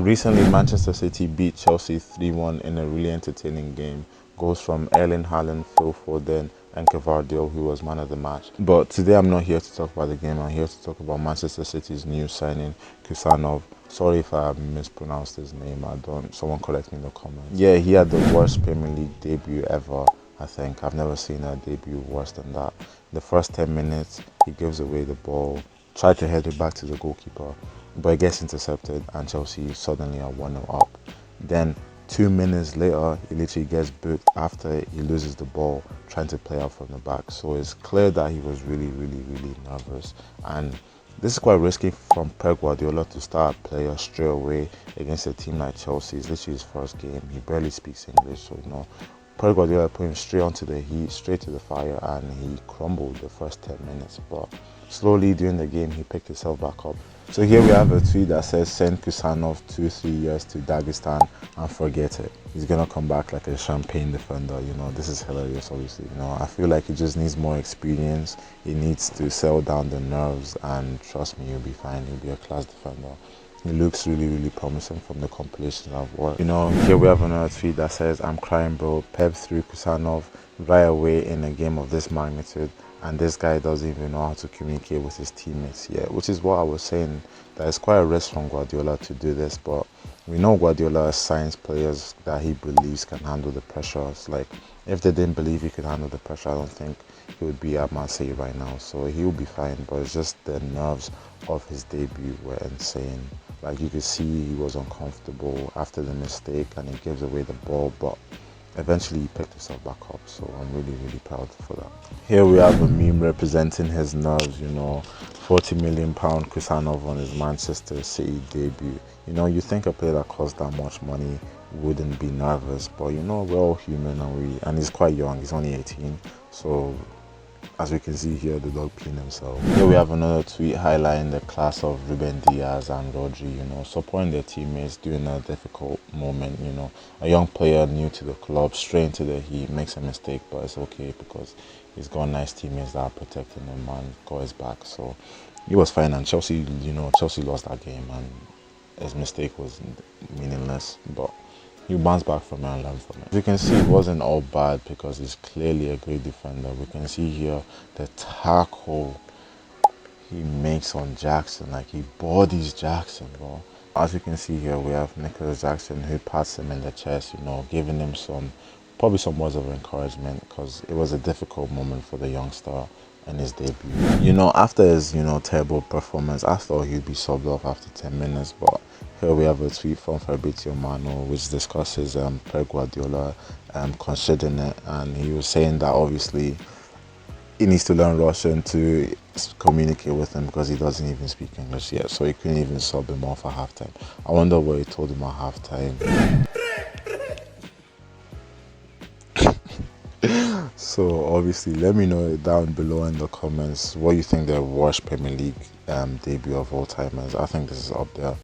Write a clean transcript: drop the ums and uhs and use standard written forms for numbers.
Recently, Manchester City beat Chelsea 3-1 in a really entertaining game. Goals from Erling Haaland, Phil Foden, and Kvaratskhelia, who was man of the match. But today I'm not here to talk about the game. I'm here to talk about Manchester City's new signing, Khusanov. Sorry if I mispronounced his name. I don't. Someone correct me in the comments. Yeah, he had the worst Premier League debut ever. I think I've never seen a debut worse than that. The first 10 minutes, he gives away the ball, tried to head it back to the goalkeeper, but it gets intercepted and Chelsea suddenly are 1-0 up. Then 2 minutes later, he literally gets booked after he loses the ball trying to play out from the back. So it's clear that he was really nervous. And this is quite risky from Pep Guardiola to start a player straight away against a team like Chelsea. It's literally his first game. He barely speaks English, so Pep Guardiola put him straight onto the heat, straight to the fire, and he crumbled the first 10 minutes. But slowly during the game, he picked himself back up. So here we have a tweet that says, "Send Khusanov 2-3 years to Dagestan and forget it. He's gonna come back like a champagne defender." This is hilarious. Obviously, I feel like he just needs more experience. He needs to settle down the nerves, and trust me, he'll be fine. He'll be a class defender. He looks really promising from the compilations I've watched. Here we have another tweet that says, "I'm crying, bro. Pep threw Khusanov right away in a game of this magnitude, and this guy doesn't even know how to communicate with his teammates yet," which is what I was saying, that it's quite a risk from Guardiola to do this, but we know Guardiola assigns players that he believes can handle the pressure. It's like, if they didn't believe he could handle the pressure, I don't think he would be at Marseille right now. So he'll be fine, but it's just the nerves of his debut were insane. Like, you could see he was uncomfortable after the mistake and he gives away the ball, but eventually he picked himself back up, so I'm really proud for that. Here we have a meme representing his nerves, £40 million Khusanov on his Manchester City debut. You think a player that costs that much money wouldn't be nervous, but we're all human, and he's quite young, he's only 18, so as we can see here, the dog peeing himself. Here we have another tweet highlighting the class of Ruben Diaz and Rodri, supporting their teammates during a difficult moment. A young player new to the club, straight into the heat, makes a mistake, but it's okay because he's got nice teammates that are protecting him and got his back. So he was fine, and Chelsea lost that game, and his mistake was meaningless, but he bounced back from it and learned from it. As you can see, it wasn't all bad because he's clearly a great defender. We can see here the tackle he makes on Jackson, like he bodies Jackson, bro. As you can see here, we have Nicholas Jackson who pats him in the chest, giving him probably some words of encouragement, because it was a difficult moment for the youngster in his debut. After his, terrible performance, I thought he'd be subbed off after 10 minutes, but here we have a tweet from Fabrizio Romano which discusses Pep Guardiola considering it, and he was saying that obviously he needs to learn Russian to communicate with him because he doesn't even speak English yet, so he couldn't even sub him off at halftime. I wonder what he told him at halftime. So obviously, let me know down below in the comments what you think the worst Premier League debut of all time is. I think this is up there.